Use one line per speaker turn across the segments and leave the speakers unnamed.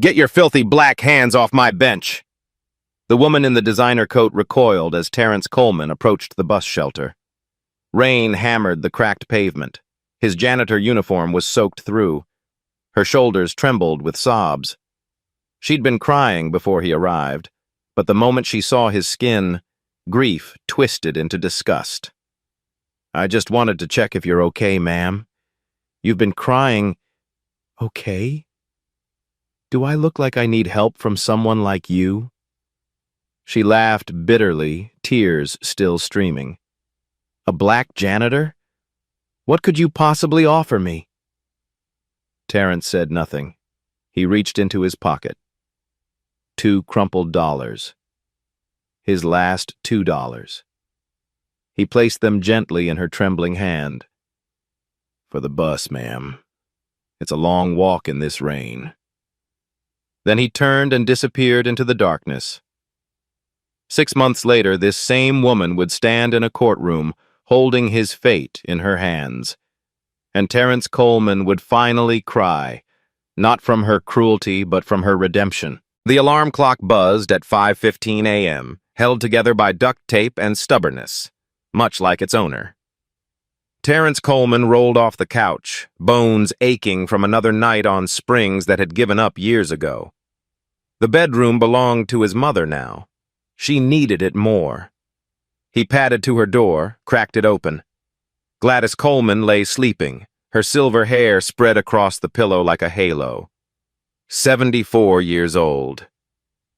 Get your filthy black hands off my bench! The woman in the designer coat recoiled as Terrence Coleman approached the bus shelter. Rain hammered the cracked pavement. His janitor uniform was soaked through. Her shoulders trembled with sobs. She'd been crying before he arrived, but the moment she saw his skin, grief twisted into disgust. "I just wanted to check if you're okay, ma'am. You've been crying." "Okay? Do I look like I need help from someone like you?" She laughed bitterly, tears still streaming. "A black janitor? What could you possibly offer me?" Terrence said nothing. He reached into his pocket. 2 crumpled dollars. His last $2. He placed them gently in her trembling hand. "For the bus, ma'am. It's a long walk in this rain." Then he turned and disappeared into the darkness. 6 months later, this same woman would stand in a courtroom, holding his fate in her hands. And Terrence Coleman would finally cry, not from her cruelty, but from her redemption. The alarm clock buzzed at 5:15 a.m., held together by duct tape and stubbornness, much like its owner. Terrence Coleman rolled off the couch, bones aching from another night on springs that had given up years ago. The bedroom belonged to his mother now. She needed it more. He padded to her door, cracked it open. Gladys Coleman lay sleeping, her silver hair spread across the pillow like a halo. 74 years old.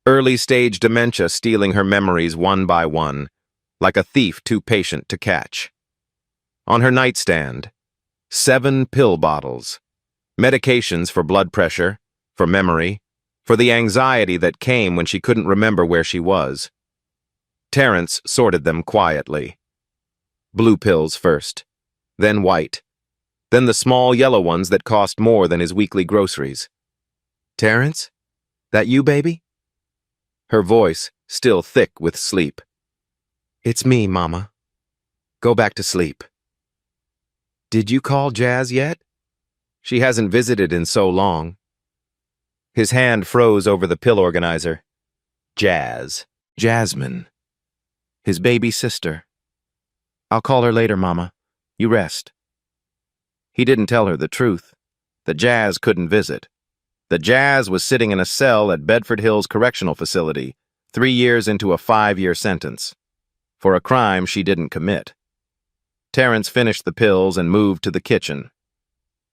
Early-stage dementia stealing her memories one by one, like a thief too patient to catch. On her nightstand, 7 pill bottles, medications for blood pressure, for memory, for the anxiety that came when she couldn't remember where she was. Terrence sorted them quietly. Blue pills first, then white, then the small yellow ones that cost more than his weekly groceries. "Terrence? That you, baby?" Her voice still thick with sleep. "It's me, Mama. Go back to sleep." "Did you call Jazz yet? She hasn't visited in so long." His hand froze over the pill organizer. Jazz. Jasmine. His baby sister. "I'll call her later, Mama. You rest." He didn't tell her the truth, that Jazz couldn't visit. That Jazz was sitting in a cell at Bedford Hills Correctional Facility, 3 years into a 5-year sentence, for a crime she didn't commit. Terrence finished the pills and moved to the kitchen.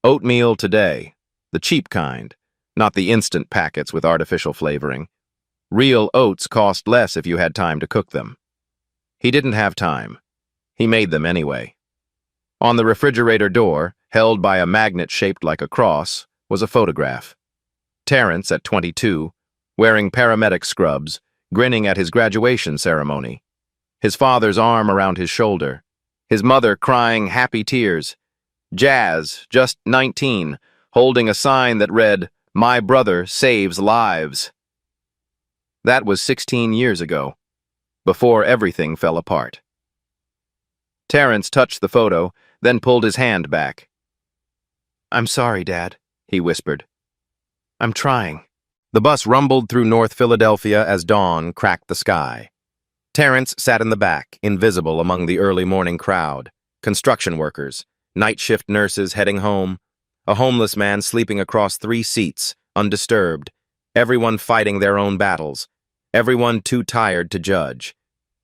Oatmeal today, the cheap kind, not the instant packets with artificial flavoring. Real oats cost less if you had time to cook them. He didn't have time. He made them anyway. On the refrigerator door, held by a magnet shaped like a cross, was a photograph. Terrence, at 22, wearing paramedic scrubs, grinning at his graduation ceremony. His father's arm around his shoulder. His mother crying happy tears. Jazz, just 19, holding a sign that read, "My brother saves lives." That was 16 years ago, before everything fell apart. Terrence touched the photo, then pulled his hand back. "I'm sorry, Dad," he whispered. "I'm trying." The bus rumbled through North Philadelphia as dawn cracked the sky. Terrence sat in the back, invisible among the early morning crowd. Construction workers, night shift nurses heading home, a homeless man sleeping across 3 seats, undisturbed, everyone fighting their own battles, everyone too tired to judge.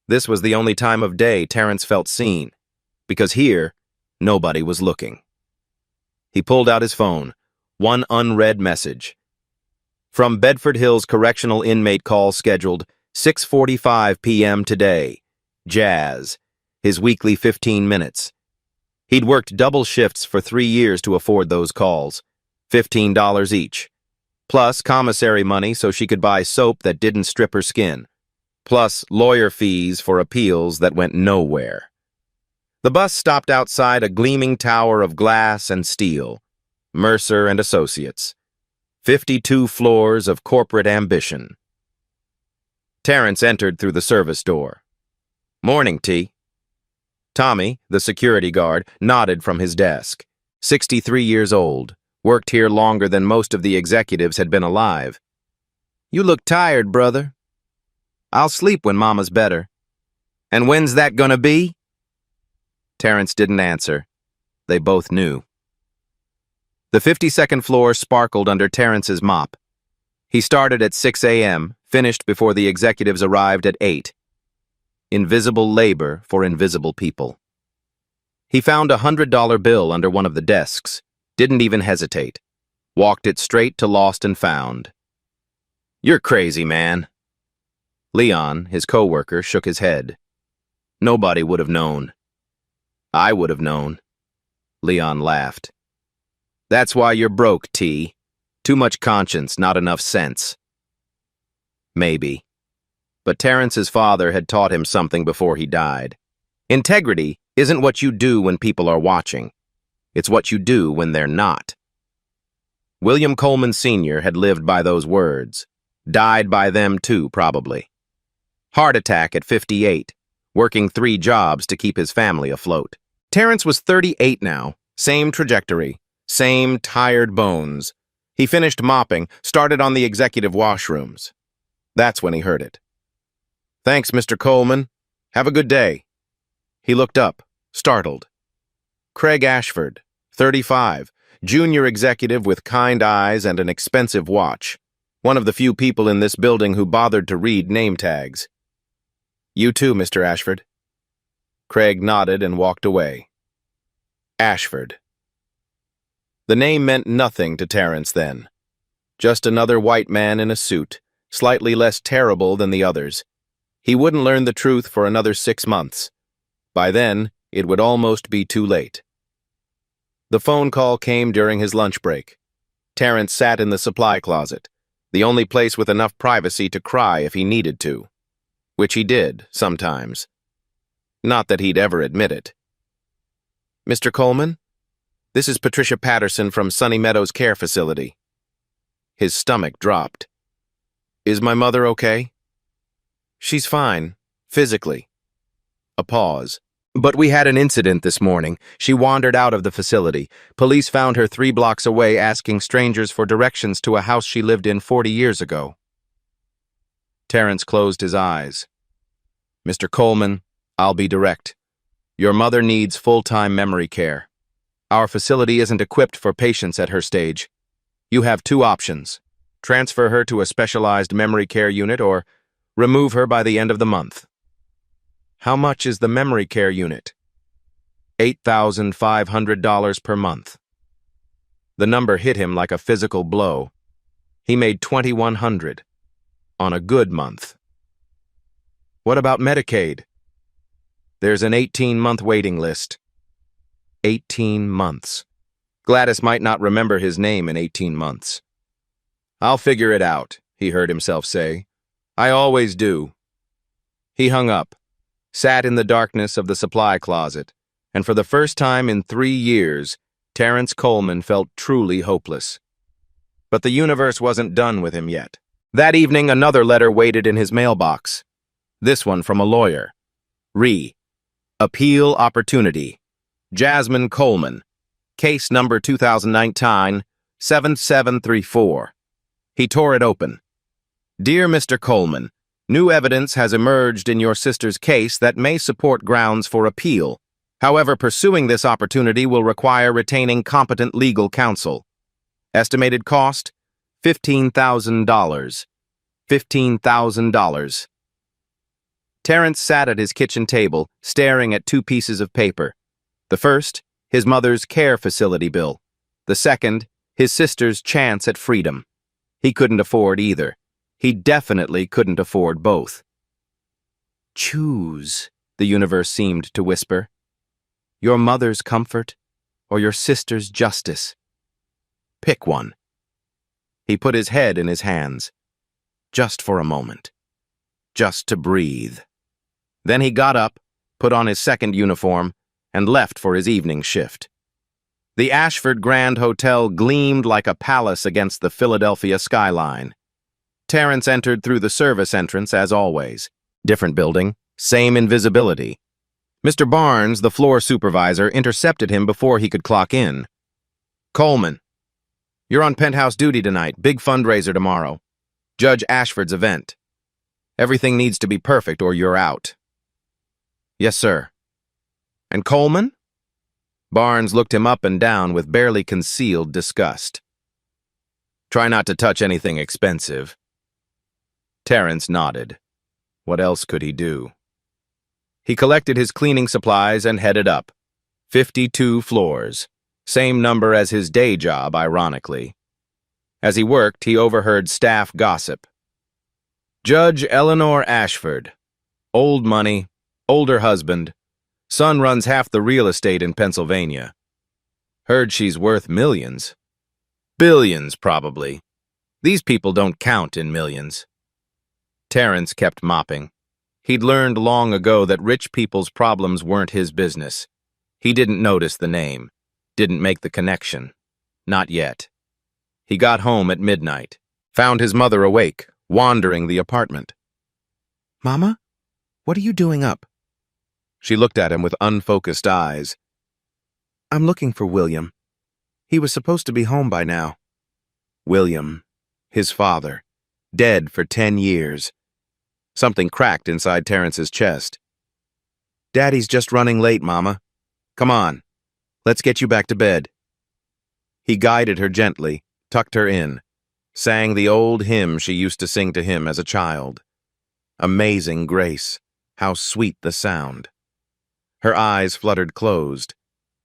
This was the only time of day Terrence felt seen, because here, nobody was looking. He pulled out his phone, one unread message. From Bedford Hills Correctional Inmate call scheduled 6:45 p.m. today. Jazz, his weekly 15 minutes. He'd worked double shifts for 3 years to afford those calls, $15 each, plus commissary money so she could buy soap that didn't strip her skin, plus lawyer fees for appeals that went nowhere. The bus stopped outside a gleaming tower of glass and steel, Mercer and Associates. 52 floors of corporate ambition. Terrence entered through the service door. "Morning, T." Tommy, the security guard, nodded from his desk. 63 years old, worked here longer than most of the executives had been alive. You look tired, brother. I'll sleep when Mama's better. And when's that gonna be? Terrence didn't answer. They both knew. The 52nd floor sparkled under Terrence's mop. He started at 6 a.m., finished before the executives arrived at 8. Invisible labor for invisible people. He found a $100 bill under one of the desks, didn't even hesitate, walked it straight to Lost and Found. You're crazy, man. Leon, his co-worker, shook his head. Nobody would have known. I would have known. Leon laughed. That's why you're broke, T. Too much conscience, not enough sense. Maybe. But Terrence's father had taught him something before he died. Integrity isn't what you do when people are watching. It's what you do when they're not. William Coleman Sr. had lived by those words. Died by them too, probably. Heart attack at 58, working 3 jobs to keep his family afloat. Terrence was 38 now, same trajectory, same tired bones. He finished mopping, started on the executive washrooms. That's when he heard it. Thanks, Mr. Coleman. Have a good day. He looked up, startled. Craig Ashford, 35, junior executive with kind eyes and an expensive watch. One of the few people in this building who bothered to read name tags. You too, Mr. Ashford. Craig nodded and walked away. Ashford. The name meant nothing to Terrence then. Just another white man in a suit, slightly less terrible than the others. He wouldn't learn the truth for another 6 months. By then, it would almost be too late. The phone call came during his lunch break. Terrence sat in the supply closet, the only place with enough privacy to cry if he needed to. Which he did, sometimes. Not that he'd ever admit it. Mr. Coleman? This is Patricia Patterson from Sunny Meadows Care Facility. His stomach dropped. Is my mother okay? She's fine, physically. A pause. But we had an incident this morning. She wandered out of the facility. Police found her 3 blocks away asking strangers for directions to a house she lived in 40 years ago. Terrence closed his eyes. Mr. Coleman, I'll be direct. Your mother needs full-time memory care. Our facility isn't equipped for patients at her stage. You have 2 options. Transfer her to a specialized memory care unit or remove her by the end of the month. How much is the memory care unit? $8,500 per month. The number hit him like a physical blow. He made $2,100 on a good month. What about Medicaid? There's an 18-month waiting list. 18 months. Gladys might not remember his name in 18 months. I'll figure it out, he heard himself say. I always do. He hung up, sat in the darkness of the supply closet, and for the first time in 3 years, Terrence Coleman felt truly hopeless. But the universe wasn't done with him yet. That evening, another letter waited in his mailbox. This one from a lawyer. Appeal opportunity. Jasmine Coleman. Case number 2019-7734. He tore it open. Dear Mr. Coleman, new evidence has emerged in your sister's case that may support grounds for appeal. However, pursuing this opportunity will require retaining competent legal counsel. Estimated cost, $15,000. $15,000. Terrence sat at his kitchen table, staring at 2 pieces of paper. The first, his mother's care facility bill. The second, his sister's chance at freedom. He couldn't afford either. He definitely couldn't afford both. Choose, the universe seemed to whisper. Your mother's comfort or your sister's justice. Pick one. He put his head in his hands. Just for a moment. Just to breathe. Then he got up, put on his second uniform, and left for his evening shift. The Ashford Grand Hotel gleamed like a palace against the Philadelphia skyline. Terrence entered through the service entrance as always. Different building, same invisibility. Mr. Barnes, the floor supervisor, intercepted him before he could clock in. Coleman, you're on penthouse duty tonight, big fundraiser tomorrow. Judge Ashford's event. Everything needs to be perfect or you're out. Yes, sir. And Coleman? Barnes looked him up and down with barely concealed disgust. Try not to touch anything expensive. Terrence nodded. What else could he do? He collected his cleaning supplies and headed up. 52 floors. Same number as his day job, ironically. As he worked, he overheard staff gossip. Judge Eleanor Ashford. Old money, older husband. Son runs half the real estate in Pennsylvania. Heard she's worth millions. Billions, probably. These people don't count in millions. Terrence kept mopping. He'd learned long ago that rich people's problems weren't his business. He didn't notice the name, didn't make the connection. Not yet. He got home at midnight, found his mother awake, wandering the apartment. Mama, what are you doing up? She looked at him with unfocused eyes. I'm looking for William. He was supposed to be home by now. William, his father, dead for 10 years. Something cracked inside Terrence's chest. Daddy's just running late, Mama. Come on, let's get you back to bed. He guided her gently, tucked her in, sang the old hymn she used to sing to him as a child. Amazing grace, how sweet the sound. Her eyes fluttered closed.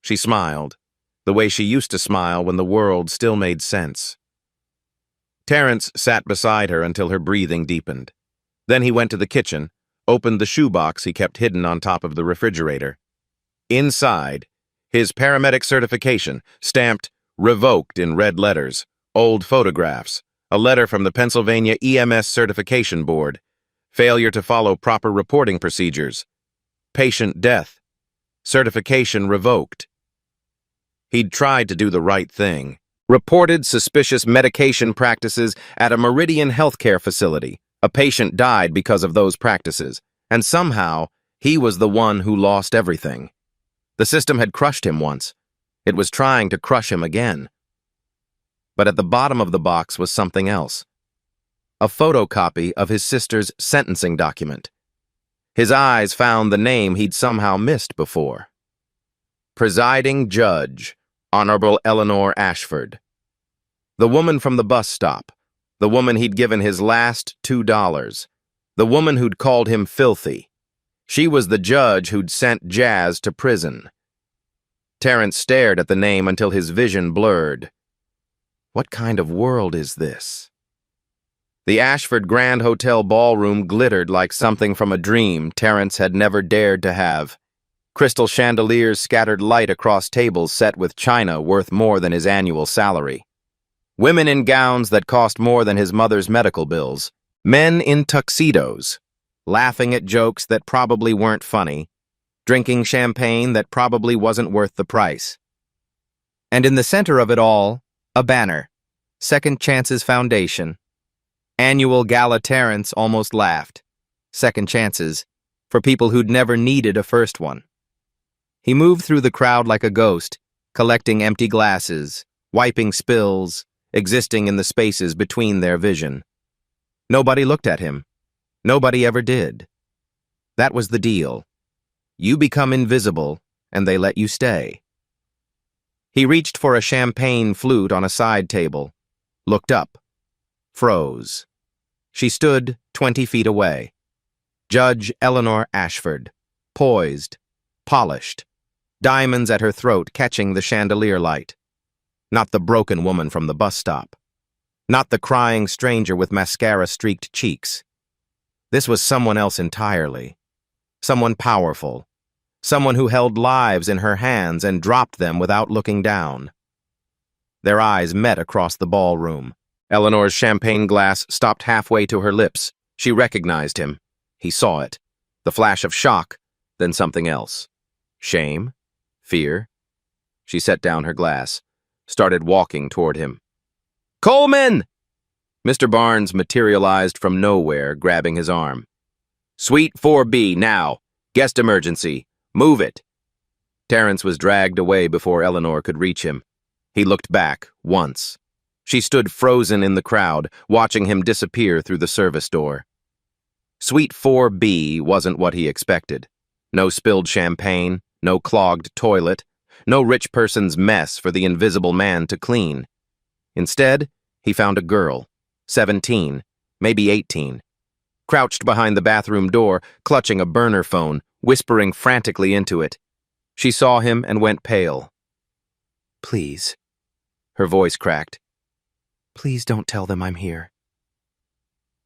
She smiled, the way she used to smile when the world still made sense. Terrence sat beside her until her breathing deepened. Then he went to the kitchen, opened the shoebox he kept hidden on top of the refrigerator. Inside, his paramedic certification, stamped revoked in red letters, old photographs, a letter from the Pennsylvania EMS Certification Board, failure to follow proper reporting procedures, patient death, certification revoked. He'd tried to do the right thing, reported suspicious medication practices at a Meridian healthcare facility. A patient died because of those practices, and somehow he was the one who lost everything. The system had crushed him once. It was trying to crush him again. But at the bottom of the box was something else. A photocopy of his sister's sentencing document. His eyes found the name he'd somehow missed before. Presiding Judge, Honorable Eleanor Ashford. The woman from the bus stop. The woman he'd given his last $2. The woman who'd called him filthy. She was the judge who'd sent Jazz to prison. Terrence stared at the name until his vision blurred. What kind of world is this? The Ashford Grand Hotel ballroom glittered like something from a dream Terrence had never dared to have. Crystal chandeliers scattered light across tables set with china worth more than his annual salary. Women in gowns that cost more than his mother's medical bills. Men in tuxedos, laughing at jokes that probably weren't funny, drinking champagne that probably wasn't worth the price. And in the center of it all, a banner. Second Chances Foundation. Annual Gala. Terrence almost laughed. Second chances, for people who'd never needed a first one. He moved through the crowd like a ghost, collecting empty glasses, wiping spills, existing in the spaces between their vision. Nobody looked at him. Nobody ever did. That was the deal. You become invisible, and they let you stay. He reached for a champagne flute on a side table, looked up, froze. She stood 20 feet away. Judge Eleanor Ashford, poised, polished, diamonds at her throat catching the chandelier light. Not the broken woman from the bus stop. Not the crying stranger with mascara-streaked cheeks. This was someone else entirely. Someone powerful. Someone who held lives in her hands and dropped them without looking down. Their eyes met across the ballroom. Eleanor's champagne glass stopped halfway to her lips. She recognized him. He saw it. The flash of shock, then something else. Shame? Fear? She set down her glass, started walking toward him. Coleman! Mr. Barnes materialized from nowhere, grabbing his arm. Suite 4B, now. Guest emergency. Move it. Terrence was dragged away before Eleanor could reach him. He looked back, once. She stood frozen in the crowd, watching him disappear through the service door. Suite 4B wasn't what he expected. No spilled champagne, no clogged toilet, no rich person's mess for the invisible man to clean. Instead, he found a girl, 17, maybe 18, crouched behind the bathroom door, clutching a burner phone, whispering frantically into it. She saw him and went pale. "Please." Her voice cracked. "Please don't tell them I'm here."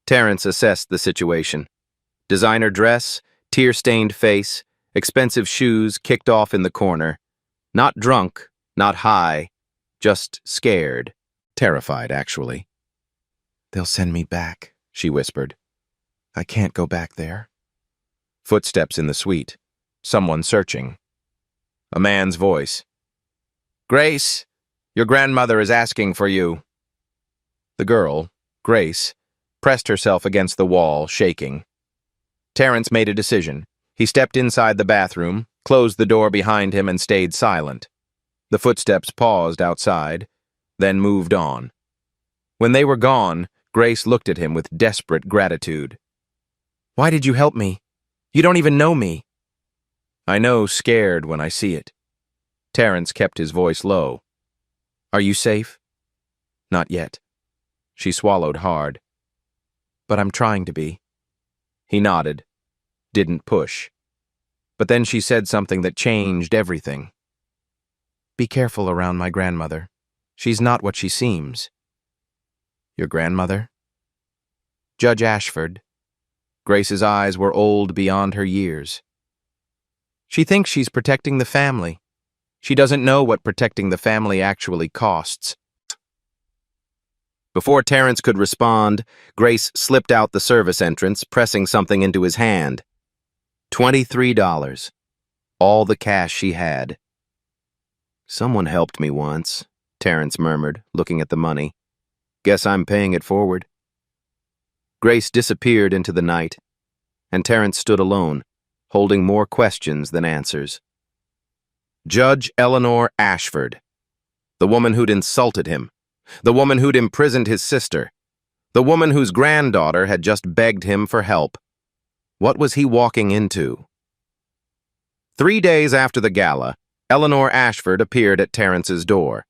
Terrence assessed the situation. Designer dress, tear-stained face, expensive shoes kicked off in the corner. Not drunk, not high, just scared. Terrified, actually. "They'll send me back," she whispered. "I can't go back there." Footsteps in the suite. Someone searching. A man's voice. "Grace, your grandmother is asking for you." The girl, Grace, pressed herself against the wall, shaking. Terrence made a decision. He stepped inside the bathroom, closed the door behind him, and stayed silent. The footsteps paused outside, then moved on. When they were gone, Grace looked at him with desperate gratitude. "Why did you help me? You don't even know me." "I know scared when I see it." Terrence kept his voice low. "Are you safe?" "Not yet." She swallowed hard. "But I'm trying to be." He nodded, didn't push. But then she said something that changed everything. "Be careful around my grandmother. She's not what she seems." "Your grandmother?" "Judge Ashford." Grace's eyes were old beyond her years. "She thinks she's protecting the family. She doesn't know what protecting the family actually costs." Before Terrence could respond, Grace slipped out the service entrance, pressing something into his hand. $23. All the cash she had. "Someone helped me once," Terrence murmured, looking at the money. "Guess I'm paying it forward." Grace disappeared into the night, and Terrence stood alone, holding more questions than answers. Judge Eleanor Ashford. The woman who'd insulted him. The woman who'd imprisoned his sister. The woman whose granddaughter had just begged him for help. What was he walking into? 3 days after the gala, Eleanor Ashford appeared at Terrence's door.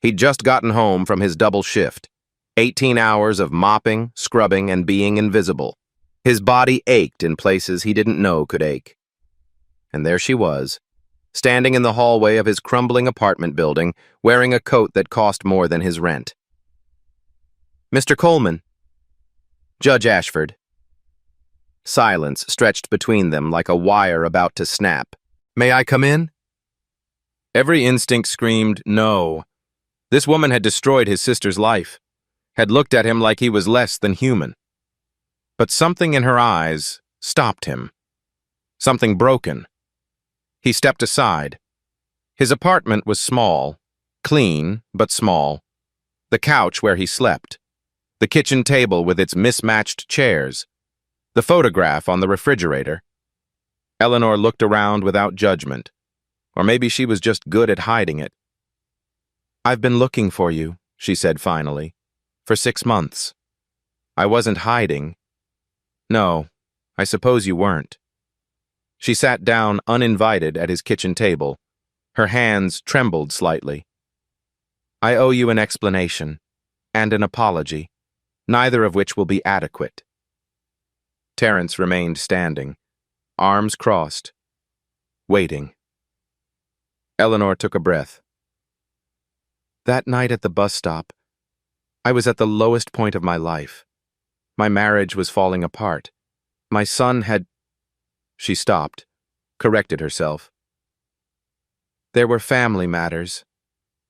He'd just gotten home from his double shift. 18 hours of mopping, scrubbing, and being invisible. His body ached in places he didn't know could ache. And there she was, standing in the hallway of his crumbling apartment building, wearing a coat that cost more than his rent. "Mr. Coleman." "Judge Ashford." Silence stretched between them like a wire about to snap. "May I come in?" Every instinct screamed, no. This woman had destroyed his sister's life, had looked at him like he was less than human. But something in her eyes stopped him. Something broken. He stepped aside. His apartment was small, clean but small. The couch where he slept. The kitchen table with its mismatched chairs. The photograph on the refrigerator. Eleanor looked around without judgment. Or maybe she was just good at hiding it. "I've been looking for you," she said finally, "for 6 months. I wasn't hiding." "No, I suppose you weren't." She sat down uninvited at his kitchen table. Her hands trembled slightly. "I owe you an explanation, and an apology, neither of which will be adequate." Terrence remained standing, arms crossed, waiting. Eleanor took a breath. "That night at the bus stop, I was at the lowest point of my life. My marriage was falling apart. My son had—" She stopped, corrected herself. "There were family matters,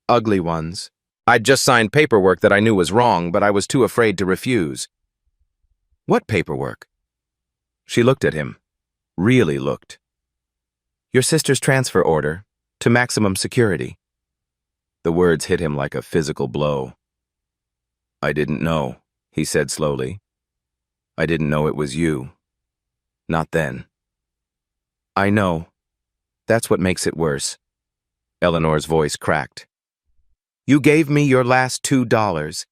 ugly ones. I'd just signed paperwork that I knew was wrong, but I was too afraid to refuse." "What paperwork?" She looked at him, really looked. "Your sister's transfer order, to maximum security." The words hit him like a physical blow. "I didn't know," he said slowly. "I didn't know it was you. Not then." "I know. That's what makes it worse." Eleanor's voice cracked. You gave me your last $2.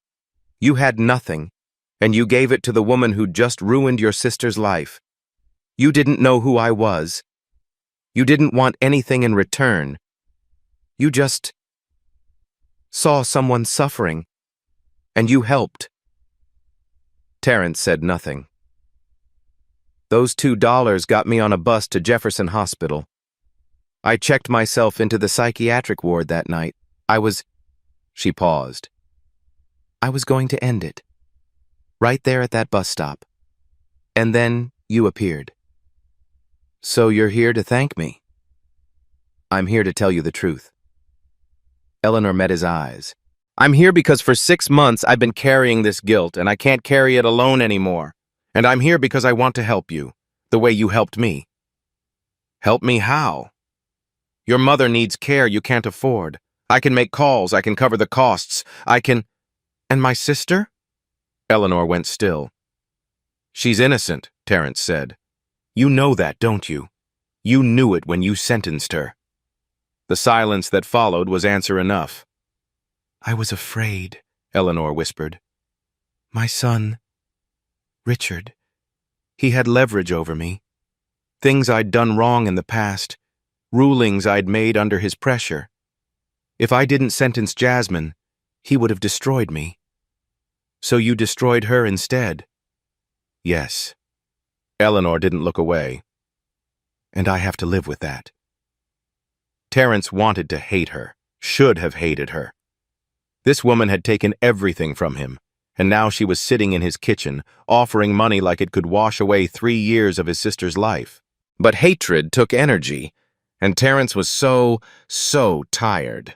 You had nothing, and you gave it to the woman who just ruined your sister's life. You didn't know who I was. You didn't want anything in return. You just saw someone suffering, and you helped." Terrence said nothing. "Those $2 got me on a bus to Jefferson Hospital. I checked myself into the psychiatric ward that night. She paused. "I was going to end it. Right there at that bus stop. And then you appeared. So you're here to thank me?" "I'm here to tell you the truth." Eleanor met his eyes. "I'm here because for 6 months I've been carrying this guilt, and I can't carry it alone anymore. And I'm here because I want to help you, the way you helped me." "Help me how?" "Your mother needs care you can't afford. I can make calls, I can cover the costs, And my sister?" Eleanor went still. "She's innocent," Terrence said. "You know that, don't you? You knew it when you sentenced her." The silence that followed was answer enough. "I was afraid," Eleanor whispered. "My son, Richard, he had leverage over me. Things I'd done wrong in the past, rulings I'd made under his pressure. If I didn't sentence Jasmine, he would have destroyed me. So you destroyed her instead." "Yes." Eleanor didn't look away. "And I have to live with that." Terrence wanted to hate her, should have hated her. This woman had taken everything from him, and now she was sitting in his kitchen, offering money like it could wash away 3 years of his sister's life. But hatred took energy, and Terrence was so tired.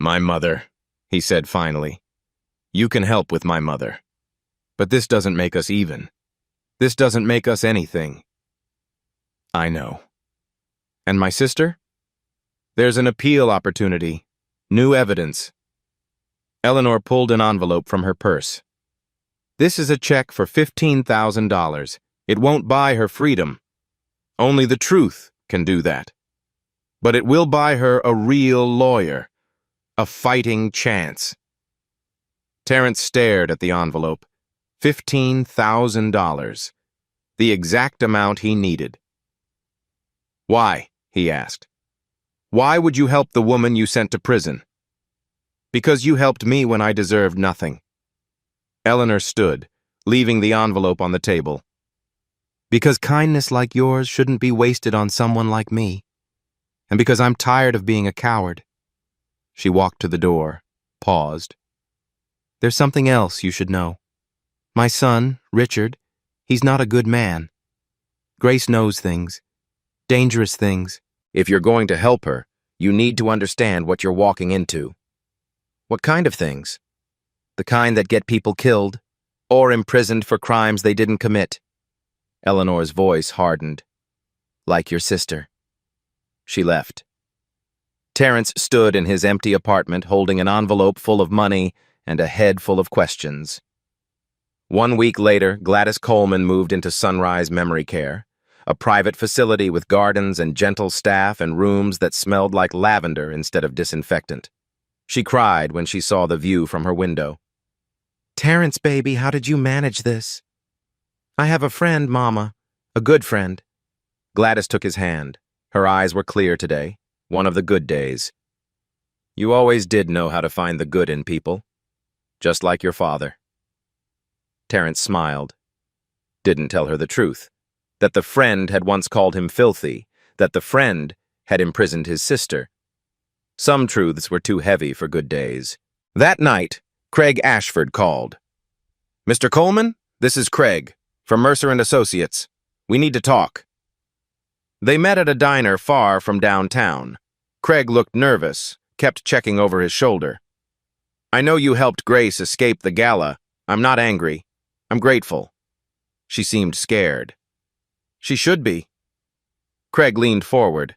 "My mother," he said finally. "You can help with my mother. But this doesn't make us even. This doesn't make us anything." "I know." "And my sister?" "There's an appeal opportunity. New evidence." Eleanor pulled an envelope from her purse. "This is a check for $15,000. It won't buy her freedom. Only the truth can do that. But it will buy her a real lawyer, a fighting chance." Terrence stared at the envelope. $15,000. The exact amount he needed. "Why?" he asked. "Why would you help the woman you sent to prison?" "Because you helped me when I deserved nothing." Eleanor stood, leaving the envelope on the table. "Because kindness like yours shouldn't be wasted on someone like me. And because I'm tired of being a coward." She walked to the door, paused. "There's something else you should know. My son, Richard, he's not a good man. Grace knows things, dangerous things. If you're going to help her, you need to understand what you're walking into." "What kind of things?" "The kind that get people killed, or imprisoned for crimes they didn't commit." Eleanor's voice hardened. "Like your sister." She left. Terrence stood in his empty apartment holding an envelope full of money and a head full of questions. 1 week later, Gladys Coleman moved into Sunrise Memory Care, a private facility with gardens and gentle staff and rooms that smelled like lavender instead of disinfectant. She cried when she saw the view from her window. "Terrence, baby, how did you manage this?" "I have a friend, Mama. A good friend." Gladys took his hand. Her eyes were clear today, one of the good days. "You always did know how to find the good in people, just like your father." Terrence smiled. Didn't tell her the truth, that the friend had once called him filthy, that the friend had imprisoned his sister. Some truths were too heavy for good days. That night, Craig Ashford called. "Mr. Coleman, this is Craig, from Mercer & Associates. We need to talk." They met at a diner far from downtown. Craig looked nervous, kept checking over his shoulder. "I know you helped Grace escape the gala. I'm not angry. I'm grateful." She seemed scared. "She should be." Craig leaned forward.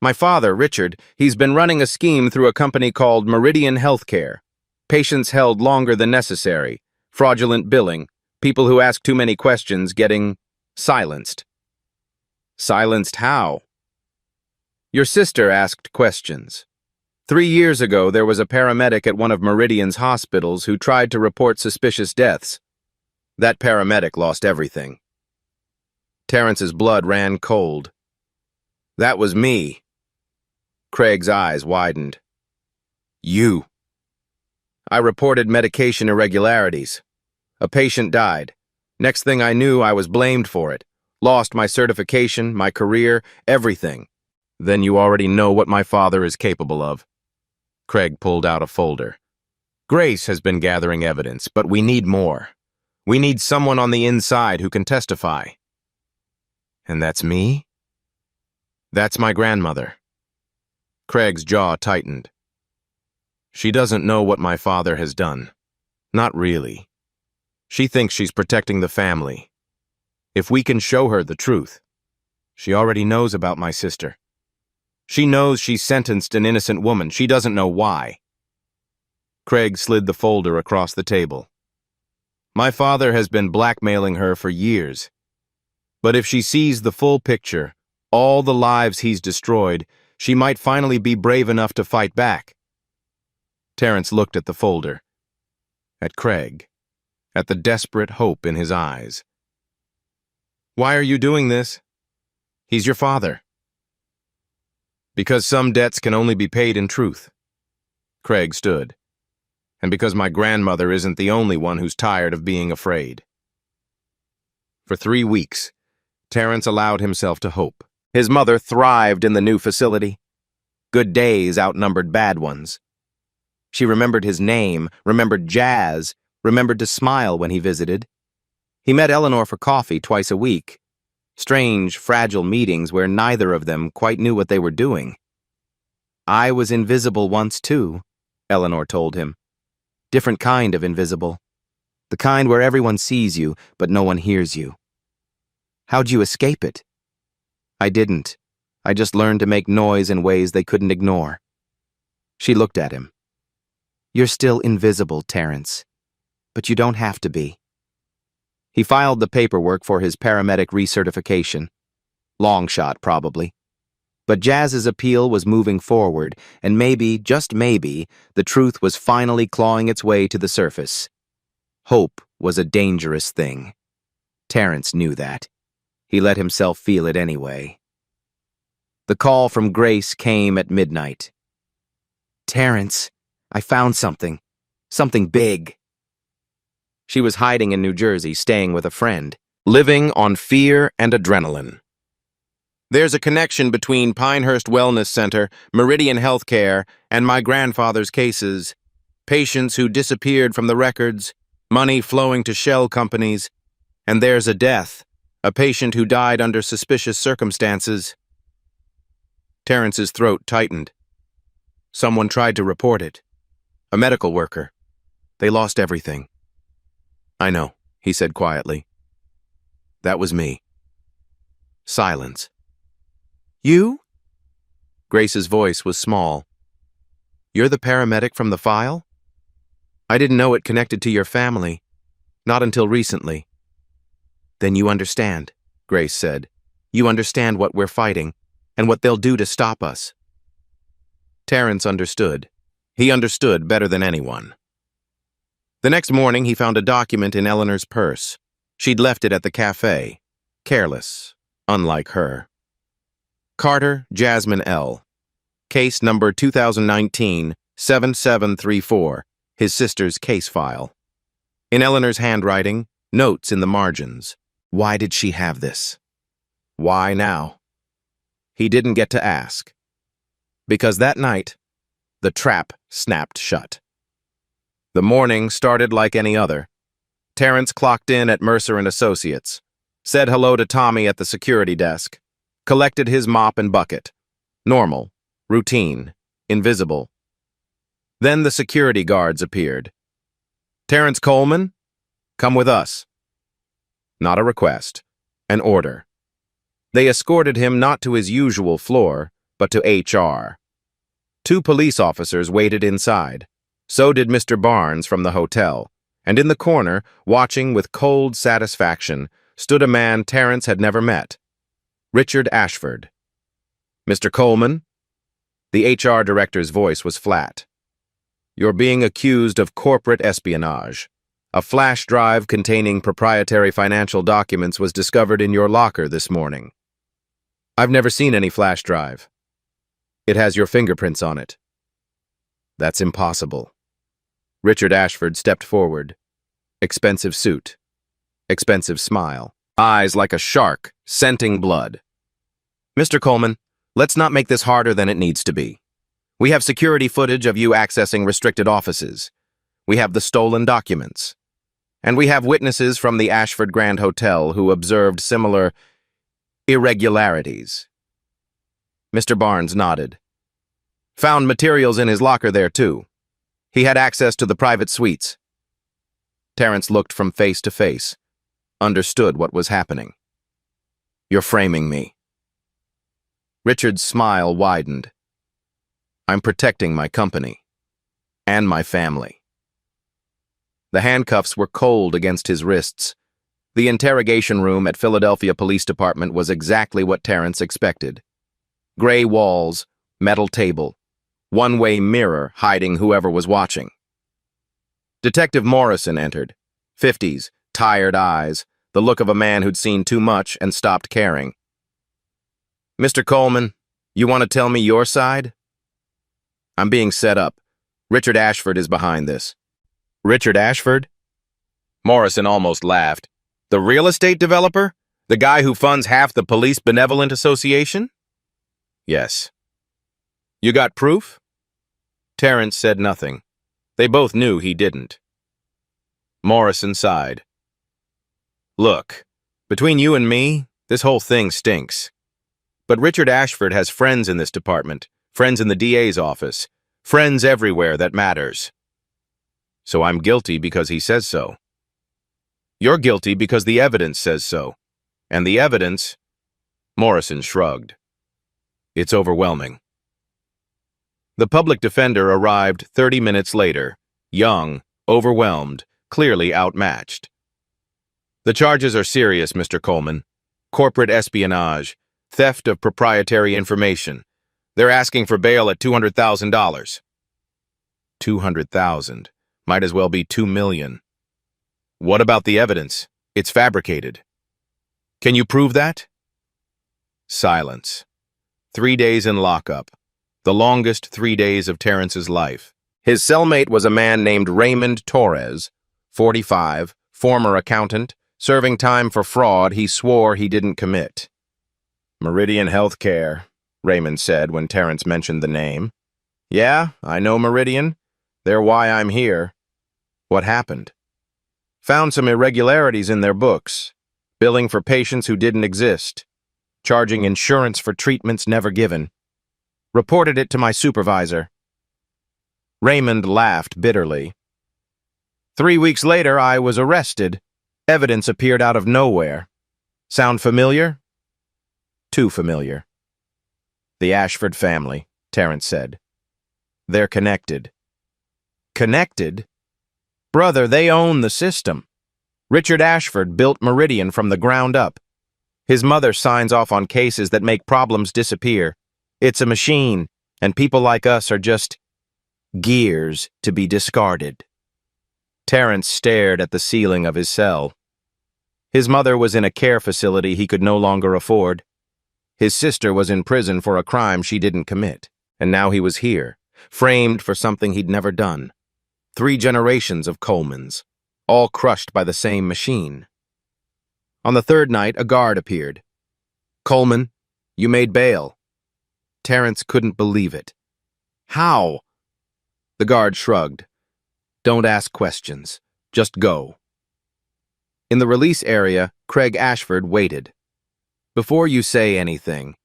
"My father, Richard, he's been running a scheme through a company called Meridian Healthcare. Patients held longer than necessary, fraudulent billing, people who ask too many questions getting silenced." "Silenced how?" "Your sister asked questions. 3 years ago, there was a paramedic at one of Meridian's hospitals who tried to report suspicious deaths. That paramedic lost everything. Terrence's blood ran cold. That was me. Craig's eyes widened. You. I reported medication irregularities. A patient died. Next thing I knew, I was blamed for it. Lost my certification, my career, everything. Then you already know what my father is capable of. Craig pulled out a folder. Grace has been gathering evidence, but we need more. We need someone on the inside who can testify. And that's me? That's my grandmother. Craig's jaw tightened. She doesn't know what my father has done. Not really. She thinks she's protecting the family. If we can show her the truth. She already knows about my sister. She knows she sentenced an innocent woman. She doesn't know why. Craig slid the folder across the table. My father has been blackmailing her for years. But if she sees the full picture, all the lives he's destroyed, she might finally be brave enough to fight back. Terrence looked at the folder. At Craig. At the desperate hope in his eyes. Why are you doing this? He's your father. Because some debts can only be paid in truth. Craig stood. And because my grandmother isn't the only one who's tired of being afraid. For 3 weeks, Terrence allowed himself to hope. His mother thrived in the new facility. Good days outnumbered bad ones. She remembered his name, remembered Jazz, remembered to smile when he visited. He met Eleanor for coffee twice a week. Strange, fragile meetings where neither of them quite knew what they were doing. I was invisible once too, Eleanor told him. Different kind of invisible. The kind where everyone sees you, but no one hears you. How'd you escape it? I didn't. I just learned to make noise in ways they couldn't ignore. She looked at him. You're still invisible, Terrence. But you don't have to be. He filed the paperwork for his paramedic recertification. Long shot, probably. But Jazz's appeal was moving forward, and maybe, just maybe, the truth was finally clawing its way to the surface. Hope was a dangerous thing. Terrence knew that. He let himself feel it anyway. The call from Grace came at midnight. Terrence, I found something. Something big. She was hiding in New Jersey, staying with a friend, living on fear and adrenaline. There's a connection between Pinehurst Wellness Center, Meridian Healthcare, and my grandfather's cases. Patients who disappeared from the records, money flowing to shell companies, and there's a death, a patient who died under suspicious circumstances. Terrence's throat tightened. Someone tried to report it. A medical worker. They lost everything. I know, he said quietly. That was me. Silence. You? Grace's voice was small. You're the paramedic from the file? I didn't know it connected to your family. Not until recently. Then you understand, Grace said. You understand what we're fighting, and what they'll do to stop us. Terrence understood. He understood better than anyone. The next morning, he found a document in Eleanor's purse. She'd left it at the cafe. Careless, unlike her. Carter Jasmine L. Case number 2019-7734, his sister's case file. In Eleanor's handwriting, notes in the margins. Why did she have this? Why now? He didn't get to ask. Because that night, the trap snapped shut. The morning started like any other. Terrence clocked in at Mercer & Associates, said hello to Tommy at the security desk, collected his mop and bucket. Normal, routine, invisible. Then the security guards appeared. Terrence Coleman, come with us. Not a request, an order. They escorted him not to his usual floor, but to HR. 2 police officers waited inside. So did Mr. Barnes from the hotel, and in the corner, watching with cold satisfaction, stood a man Terrence had never met. Richard Ashford. Mr. Coleman? The HR director's voice was flat. "You're being accused of corporate espionage. A flash drive containing proprietary financial documents was discovered in your locker this morning." "I've never seen any flash drive." "It has your fingerprints on it." "That's impossible." Richard Ashford stepped forward. Expensive suit. Expensive smile. Eyes like a shark, scenting blood. "Mr. Coleman, let's not make this harder than it needs to be. We have security footage of you accessing restricted offices. We have the stolen documents. And we have witnesses from the Ashford Grand Hotel who observed similar irregularities." Mr. Barnes nodded. "Found materials in his locker there, too. He had access to the private suites." Terrence looked from face to face, understood what was happening. "You're framing me." Richard's smile widened. "I'm protecting my company. And my family." The handcuffs were cold against his wrists. The interrogation room at Philadelphia Police Department was exactly what Terrence expected. Gray walls, metal table, one-way mirror hiding whoever was watching. Detective Morrison entered. 50s, tired eyes, the look of a man who'd seen too much and stopped caring. "Mr. Coleman, you want to tell me your side?" "I'm being set up. Richard Ashford is behind this." "Richard Ashford?" Morrison almost laughed. "The real estate developer? The guy who funds half the Police Benevolent Association?" "Yes." "You got proof?" Terrence said nothing. They both knew he didn't. Morrison sighed. "Look, between you and me, this whole thing stinks. But Richard Ashford has friends in this department, friends in the DA's office, friends everywhere that matters. So I'm guilty because he says so. You're guilty because the evidence says so. And the evidence..." Morrison shrugged. "It's overwhelming." The public defender arrived 30 minutes later, young, overwhelmed, clearly outmatched. "The charges are serious, Mr. Coleman. Corporate espionage, theft of proprietary information. They're asking for bail at $200,000. $200,000. Might as well be $2 million. What about the evidence? It's fabricated. Can you prove that? Silence. 3 days in lockup. The longest 3 days of Terrence's life. His cellmate was a man named Raymond Torres, 45, former accountant, serving time for fraud he swore he didn't commit. Meridian Healthcare, Raymond said when Terrence mentioned the name. Yeah, I know Meridian. They're why I'm here. What happened? Found some irregularities in their books. Billing for patients who didn't exist. Charging insurance for treatments never given. Reported it to my supervisor. Raymond laughed bitterly. 3 weeks later, I was arrested. Evidence appeared out of nowhere. Sound familiar? Too familiar. The Ashford family, Terrence said. They're connected. Connected? Brother, they own the system. Richard Ashford built Meridian from the ground up. His mother signs off on cases that make problems disappear. It's a machine, and people like us are just gears to be discarded. Terrence stared at the ceiling of his cell. His mother was in a care facility he could no longer afford. His sister was in prison for a crime she didn't commit, and now he was here, framed for something he'd never done. 3 generations of Colemans, all crushed by the same machine. On the 3rd night, a guard appeared. Coleman, you made bail. Terrence couldn't believe it. How? The guard shrugged. Don't ask questions. Just go. In the release area, Craig Ashford waited. Before you say anything,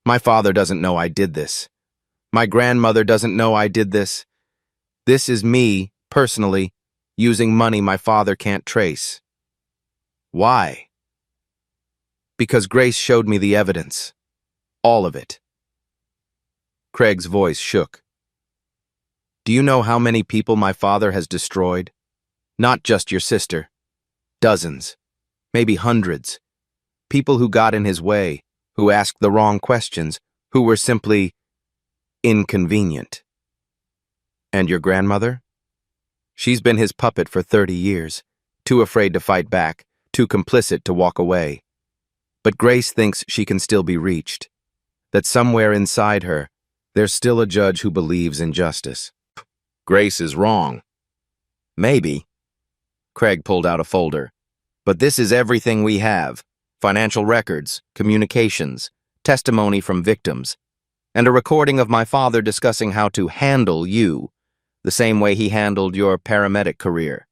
my father doesn't know I did this. My grandmother doesn't know I did this. This is me, personally, using money my father can't trace. Why? Because Grace showed me the evidence. All of it. Craig's voice shook. Do you know how many people my father has destroyed? Not just your sister. Dozens. Maybe hundreds. People who got in his way, who asked the wrong questions, who were simply Inconvenient. And your grandmother? She's been his puppet for 30 years, too afraid to fight back, too complicit to walk away. But Grace thinks she can still be reached, that somewhere inside her, there's still a judge who believes in justice. Grace is wrong. Maybe. Craig pulled out a folder. But this is everything we have: financial records, communications, testimony from victims, and a recording of my father discussing how to handle you, the same way he handled your paramedic career.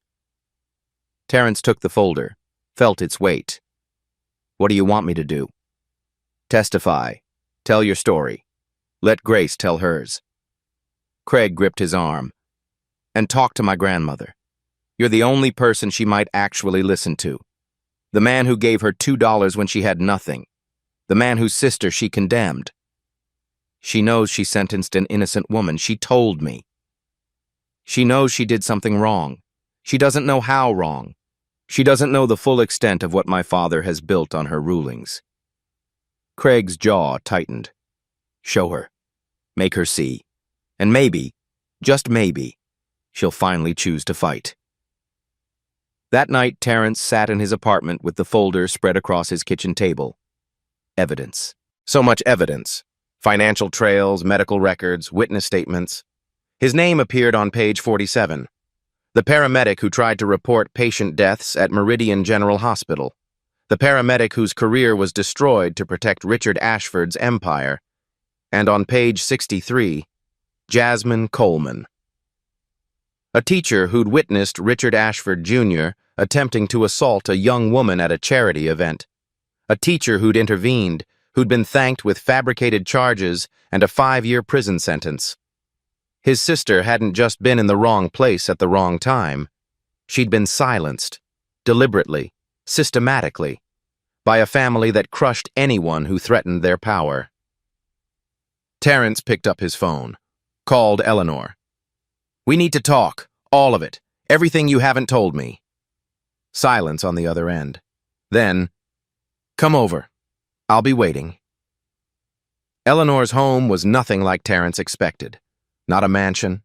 Terrence took the folder, felt its weight. What do you want me to do? Testify. Tell your story. Let Grace tell hers. Craig gripped his arm. And talk to my grandmother. You're the only person she might actually listen to. The man who gave her $2 when she had nothing. The man whose sister she condemned. She knows she sentenced an innocent woman. She told me. She knows she did something wrong. She doesn't know how wrong. She doesn't know the full extent of what my father has built on her rulings. Craig's jaw tightened. Show her. Make her see. And maybe, just maybe, she'll finally choose to fight. That night, Terrence sat in his apartment with the folder spread across his kitchen table. Evidence. So much evidence. Financial trails, medical records, witness statements. His name appeared on page 47. The paramedic who tried to report patient deaths at Meridian General Hospital. The paramedic whose career was destroyed to protect Richard Ashford's empire. And on page 63, Jasmine Coleman. A teacher who'd witnessed Richard Ashford Jr. attempting to assault a young woman at a charity event. A teacher who'd intervened, who'd been thanked with fabricated charges and a 5-year prison sentence. His sister hadn't just been in the wrong place at the wrong time. She'd been silenced, deliberately, systematically, by a family that crushed anyone who threatened their power. Terrence picked up his phone, called Eleanor. We need to talk, all of it, everything you haven't told me. Silence on the other end. Then, come over. I'll be waiting. Eleanor's home was nothing like Terrence expected. Not a mansion,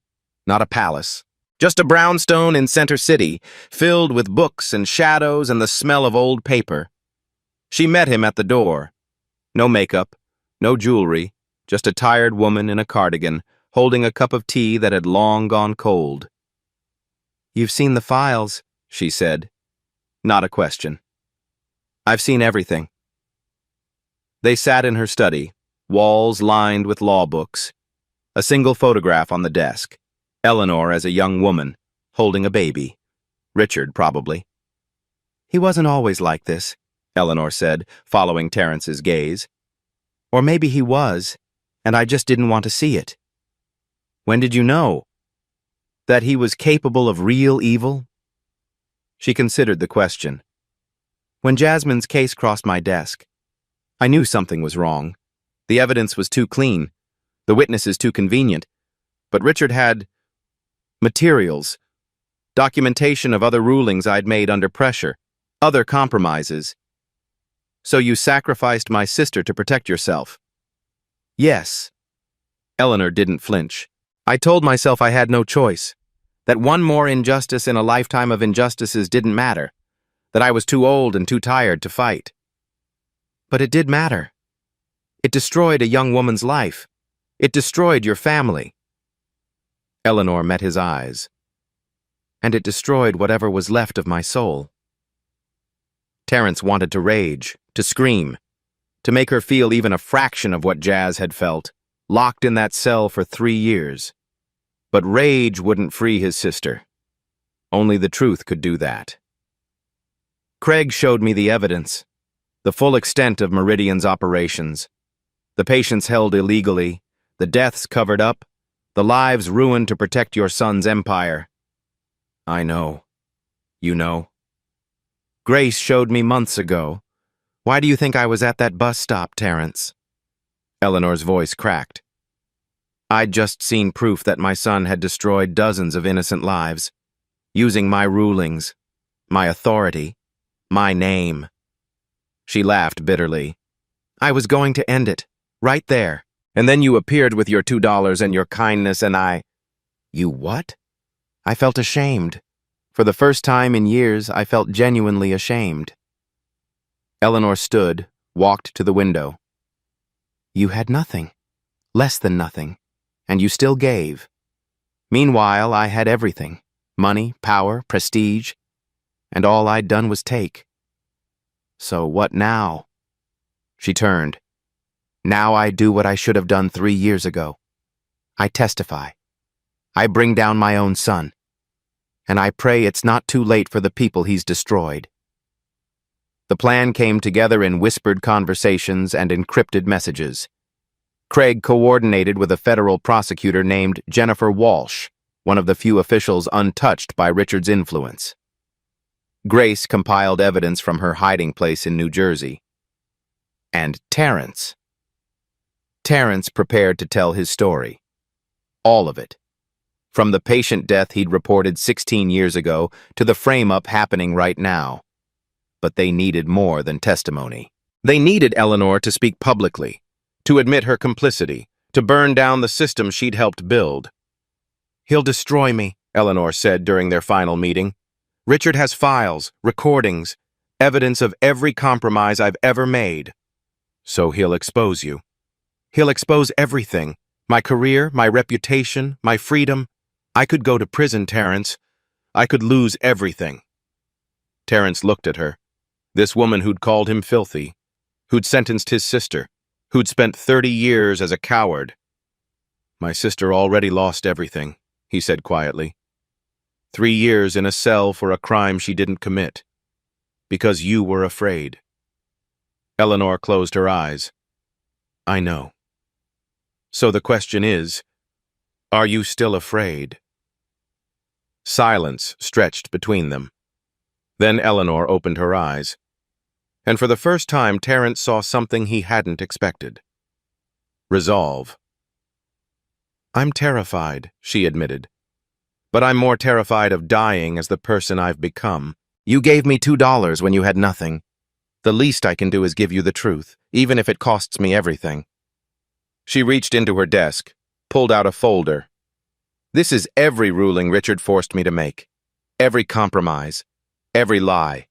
not a palace. Just a brownstone in Center City, filled with books and shadows and the smell of old paper. She met him at the door. No makeup, no jewelry, just a tired woman in a cardigan, holding a cup of tea that had long gone cold. You've seen the files, she said. Not a question. I've seen everything. They sat in her study, walls lined with law books. A single photograph on the desk. Eleanor as a young woman, holding a baby. Richard, probably. He wasn't always like this, Eleanor said, following Terrence's gaze. Or maybe he was, and I just didn't want to see it. When did you know? That he was capable of real evil? She considered the question. When Jasmine's case crossed my desk, I knew something was wrong. The evidence was too clean, the witnesses too convenient, but Richard had materials, documentation of other rulings I'd made under pressure, other compromises. So you sacrificed my sister to protect yourself? Yes. Eleanor didn't flinch. I told myself I had no choice, that one more injustice in a lifetime of injustices didn't matter, that I was too old and too tired to fight. But it did matter. It destroyed a young woman's life. It destroyed your family. Eleanor met his eyes. And it destroyed whatever was left of my soul. Terrence wanted to rage, to scream, to make her feel even a fraction of what Jazz had felt, locked in that cell for 3 years. But rage wouldn't free his sister. Only the truth could do that. Craig showed me the evidence, the full extent of Meridian's operations. The patients held illegally, the deaths covered up, the lives ruined to protect your son's empire. I know. You know. Grace showed me months ago. Why do you think I was at that bus stop, Terrence? Eleanor's voice cracked. I'd just seen proof that my son had destroyed dozens of innocent lives, using my rulings, my authority, my name. She laughed bitterly. I was going to end it, right there, And then you appeared with your $2 and your kindness, and I— You what? I felt ashamed. For the first time in years, I felt genuinely ashamed. Eleanor stood, walked to the window. You had nothing, less than nothing, and you still gave. Meanwhile, I had everything: money, power, prestige, and all I'd done was take. So what now? She turned. Now I do what I should have done 3 years ago. I testify. I bring down my own son. And I pray it's not too late for the people he's destroyed. The plan came together in whispered conversations and encrypted messages. Craig coordinated with a federal prosecutor named Jennifer Walsh, one of the few officials untouched by Richard's influence. Grace compiled evidence from her hiding place in New Jersey. And Terrence. Terrence prepared to tell his story. All of it. From the patient death he'd reported 16 years ago to the frame-up happening right now. But they needed more than testimony. They needed Eleanor to speak publicly, to admit her complicity, to burn down the system she'd helped build. He'll destroy me, Eleanor said during their final meeting. Richard has files, recordings, evidence of every compromise I've ever made. So he'll expose you. He'll expose everything. My career, my reputation, my freedom. I could go to prison, Terrence. I could lose everything. Terrence looked at her. This woman who'd called him filthy, who'd sentenced his sister, who'd spent 30 years as a coward. My sister already lost everything, he said quietly. 3 years in a cell for a crime she didn't commit. Because you were afraid. Eleanor closed her eyes. I know. So the question is, are you still afraid? Silence stretched between them. Then Eleanor opened her eyes. And for the first time, Terrence saw something he hadn't expected. Resolve. I'm terrified, she admitted. But I'm more terrified of dying as the person I've become. You gave me $2 when you had nothing. The least I can do is give you the truth, even if it costs me everything. She reached into her desk, pulled out a folder. This is every ruling Richard forced me to make. Every compromise. Every lie.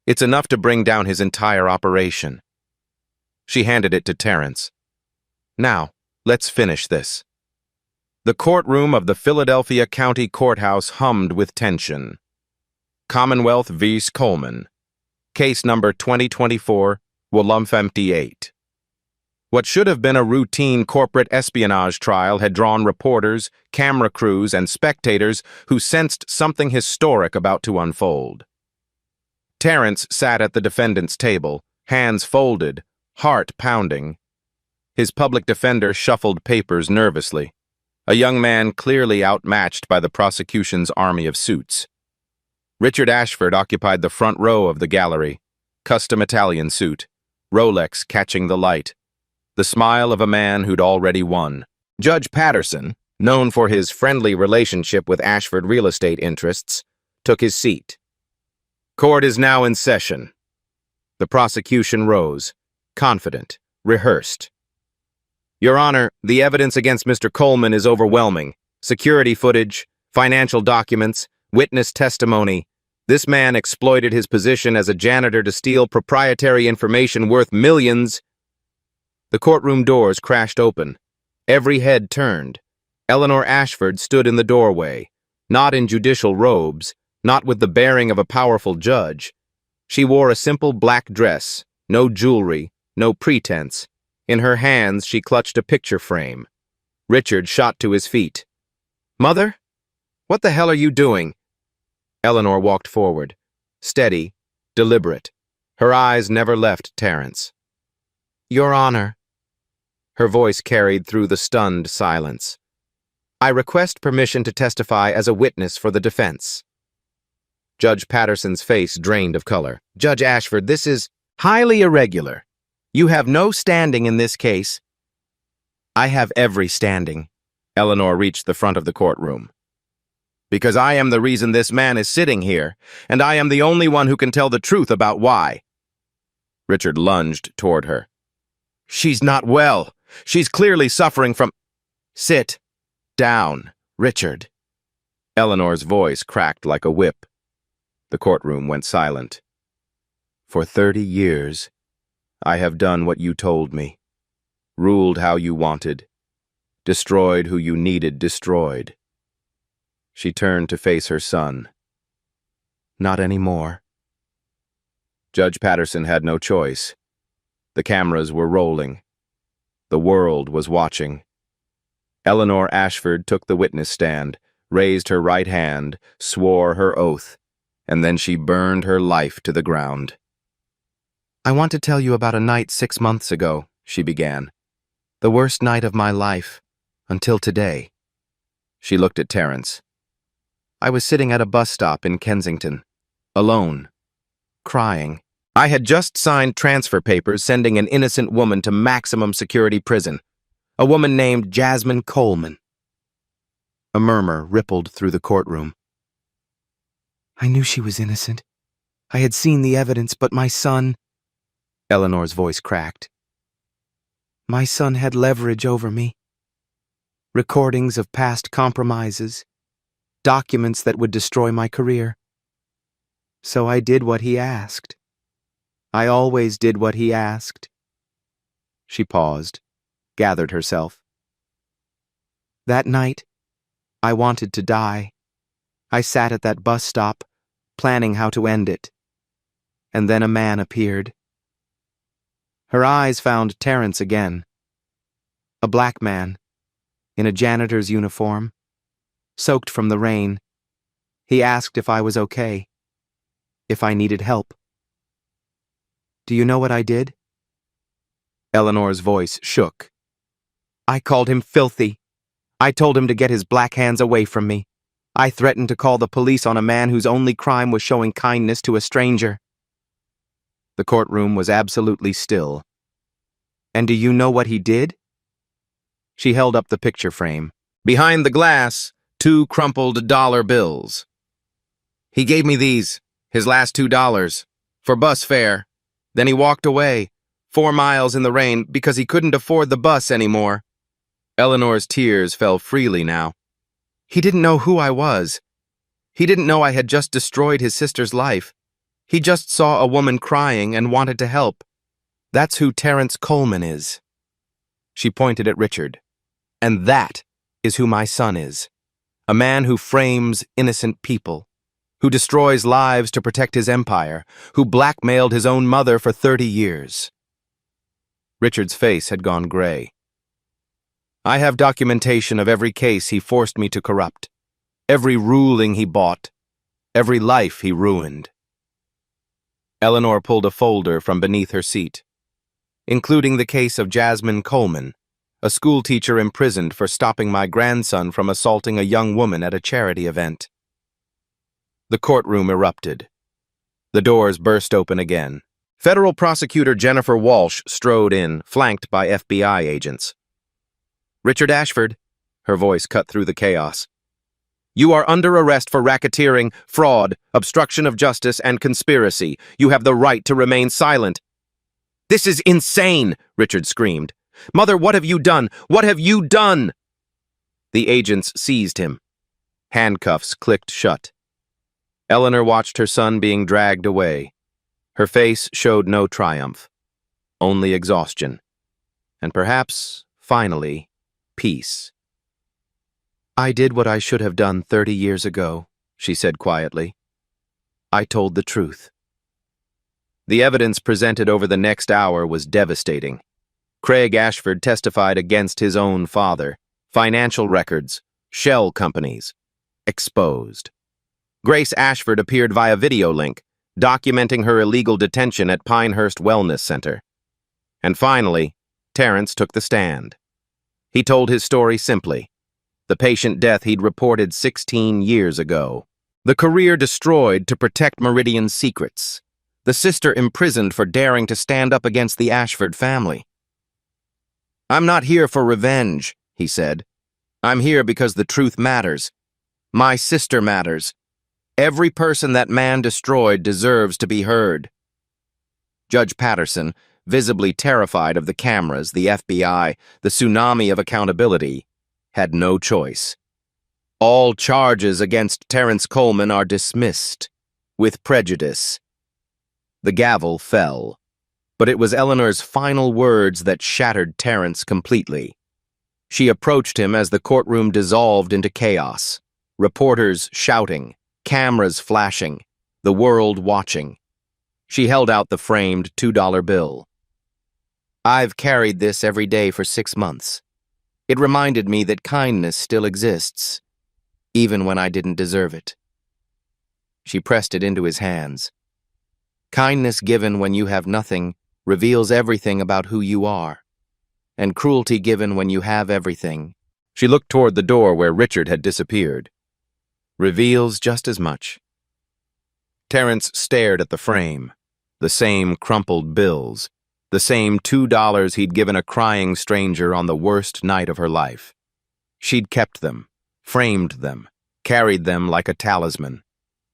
It's enough to bring down his entire operation. She handed it to Terrence. Now, let's finish this. The courtroom of the Philadelphia County Courthouse hummed with tension. Commonwealth v. Coleman. Case number 2024-58. What should have been a routine corporate espionage trial had drawn reporters, camera crews, and spectators who sensed something historic about to unfold. Terrence sat at the defendant's table, hands folded, heart pounding. His public defender shuffled papers nervously, a young man clearly outmatched by the prosecution's army of suits. Richard Ashford occupied the front row of the gallery, custom Italian suit, Rolex catching the light. The smile of a man who'd already won. Judge Patterson, known for his friendly relationship with Ashford real estate interests, took his seat. Court is now in session. The prosecution rose, confident, rehearsed. Your Honor, the evidence against Mr. Coleman is overwhelming. Security footage, financial documents, witness testimony. This man exploited his position as a janitor to steal proprietary information worth millions. The courtroom doors crashed open. Every head turned. Eleanor Ashford stood in the doorway, not in judicial robes, not with the bearing of a powerful judge. She wore a simple black dress, no jewelry, no pretense. In her hands, she clutched a picture frame. Richard shot to his feet. Mother? What the hell are you doing? Eleanor walked forward, steady, deliberate. Her eyes never left Terrence. Your Honor. Her voice carried through the stunned silence. I request permission to testify as a witness for the defense. Judge Patterson's face drained of color. Judge Ashford, this is highly irregular. You have no standing in this case. I have every standing. Eleanor reached the front of the courtroom. Because I am the reason this man is sitting here, and I am the only one who can tell the truth about why. Richard lunged toward her. She's not well. She's clearly suffering from— Sit down, Richard. Eleanor's voice cracked like a whip. The courtroom went silent. For 30 years, I have done what you told me, ruled how you wanted, destroyed who you needed destroyed. She turned to face her son. Not anymore. Judge Patterson had no choice. The cameras were rolling. The world was watching. Eleanor Ashford took the witness stand, raised her right hand, swore her oath, and then she burned her life to the ground. I want to tell you about a night 6 months ago, she began. The worst night of my life, until today. She looked at Terence. I was sitting at a bus stop in Kensington, alone, crying. I had just signed transfer papers sending an innocent woman to maximum security prison, a woman named Jasmine Coleman. A murmur rippled through the courtroom. I knew she was innocent. I had seen the evidence, but my son— Eleanor's voice cracked. My son had leverage over me. Recordings of past compromises, documents that would destroy my career. So I did what he asked. I always did what he asked. She paused, gathered herself. That night, I wanted to die. I sat at that bus stop, planning how to end it. And then a man appeared. Her eyes found Terence again. A black man, in a janitor's uniform, soaked from the rain. He asked if I was okay, if I needed help. Do you know what I did? Eleanor's voice shook. I called him filthy. I told him to get his black hands away from me. I threatened to call the police on a man whose only crime was showing kindness to a stranger. The courtroom was absolutely still. And do you know what he did? She held up the picture frame. Behind the glass, 2 crumpled dollar bills. He gave me these, his last $2, for bus fare. Then he walked away, 4 miles in the rain, because he couldn't afford the bus anymore. Eleanor's tears fell freely now. He didn't know who I was. He didn't know I had just destroyed his sister's life. He just saw a woman crying and wanted to help. That's who Terence Coleman is. She pointed at Richard. And that is who my son is. A man who frames innocent people, who destroys lives to protect his empire, who blackmailed his own mother for 30 years. Richard's face had gone gray. I have documentation of every case he forced me to corrupt, every ruling he bought, every life he ruined. Eleanor pulled a folder from beneath her seat, including the case of Jasmine Coleman, a schoolteacher imprisoned for stopping my grandson from assaulting a young woman at a charity event. The courtroom erupted. The doors burst open again. Federal Prosecutor Jennifer Walsh strode in, flanked by FBI agents. Richard Ashford, her voice cut through the chaos. You are under arrest for racketeering, fraud, obstruction of justice, and conspiracy. You have the right to remain silent. This is insane, Richard screamed. Mother, what have you done? What have you done? The agents seized him. Handcuffs clicked shut. Eleanor watched her son being dragged away. Her face showed no triumph, only exhaustion. And perhaps, finally, peace. I did what I should have done 30 years ago, she said quietly. I told the truth. The evidence presented over the next hour was devastating. Craig Ashford testified against his own father. Financial records, shell companies, exposed. Grace Ashford appeared via video link, documenting her illegal detention at Pinehurst Wellness Center. And finally, Terence took the stand. He told his story simply. The patient death he'd reported 16 years ago. The career destroyed to protect Meridian's secrets. The sister imprisoned for daring to stand up against the Ashford family. I'm not here for revenge, he said. I'm here because the truth matters. My sister matters. Every person that man destroyed deserves to be heard. Judge Patterson, visibly terrified of the cameras, the FBI, the tsunami of accountability, had no choice. All charges against Terrence Coleman are dismissed, with prejudice. The gavel fell, but it was Eleanor's final words that shattered Terrence completely. She approached him as the courtroom dissolved into chaos, reporters shouting, cameras flashing, the world watching. She held out the framed $2 bill. "I've carried this every day for 6 months. It reminded me that kindness still exists, even when I didn't deserve it." She pressed it into his hands. "Kindness given when you have nothing reveals everything about who you are, and cruelty given when you have everything," she looked toward the door where Richard had disappeared, "reveals just as much." Terrence stared at the frame, the same crumpled bills, the same $2 he'd given a crying stranger on the worst night of her life. She'd kept them, framed them, carried them like a talisman.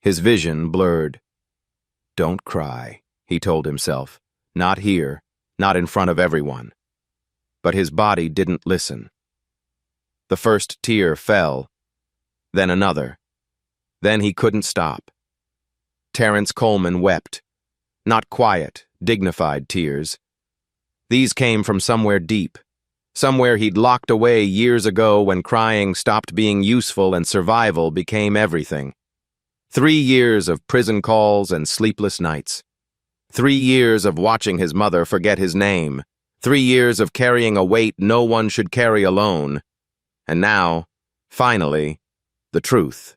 His vision blurred. "Don't cry," he told himself. "Not here, not in front of everyone." But his body didn't listen. The first tear fell, then another. Then he couldn't stop. Terrence Coleman wept. Not quiet, dignified tears. These came from somewhere deep, somewhere he'd locked away years ago when crying stopped being useful and survival became everything. 3 years of prison calls and sleepless nights. 3 years of watching his mother forget his name. 3 years of carrying a weight no one should carry alone. And now, finally, the truth.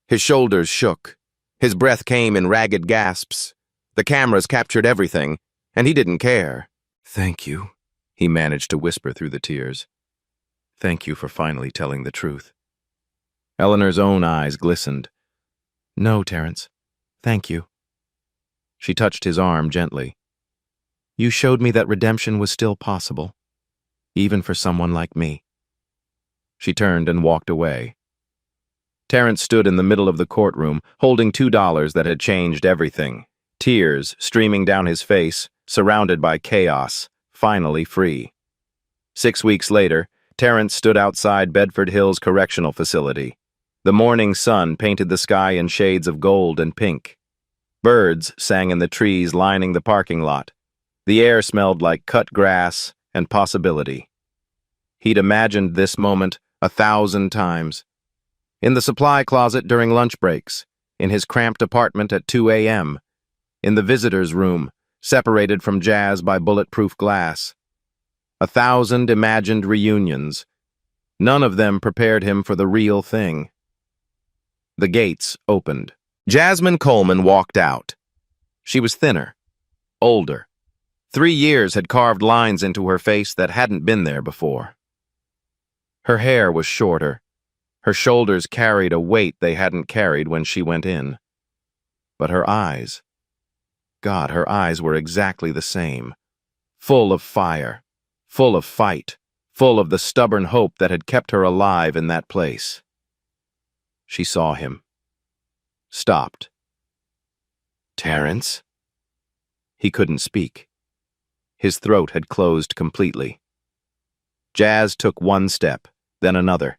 His shoulders shook. His breath came in ragged gasps. The cameras captured everything, and he didn't care. "Thank you," he managed to whisper through the tears. "Thank you for finally telling the truth." Eleanor's own eyes glistened. "No, Terrence. Thank you." She touched his arm gently. "You showed me that redemption was still possible, even for someone like me." She turned and walked away. Terrence stood in the middle of the courtroom, holding $2 that had changed everything, tears streaming down his face, surrounded by chaos, finally free. 6 weeks later, Terrence stood outside Bedford Hills Correctional Facility. The morning sun painted the sky in shades of gold and pink. Birds sang in the trees lining the parking lot. The air smelled like cut grass and possibility. He'd imagined this moment 1,000 times. In the supply closet during lunch breaks, in his cramped apartment at 2 a.m., in the visitor's room, separated from Jazz by bulletproof glass. 1,000 imagined reunions. None of them prepared him for the real thing. The gates opened. Jasmine Coleman walked out. She was thinner, older. 3 years had carved lines into her face that hadn't been there before. Her hair was shorter. Her shoulders carried a weight they hadn't carried when she went in. But her eyes, God, her eyes were exactly the same. Full of fire, full of fight, full of the stubborn hope that had kept her alive in that place. She saw him. Stopped. "Terrence?" He couldn't speak. His throat had closed completely. Jazz took one step, then another.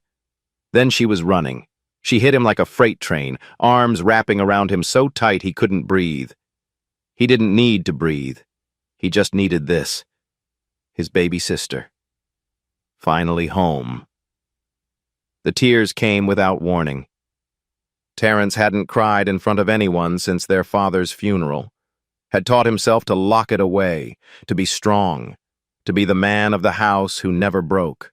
Then she was running. She hit him like a freight train, arms wrapping around him so tight he couldn't breathe. He didn't need to breathe. He just needed this. His baby sister. Finally home. The tears came without warning. Terrence hadn't cried in front of anyone since their father's funeral, had taught himself to lock it away, to be strong, to be the man of the house who never broke.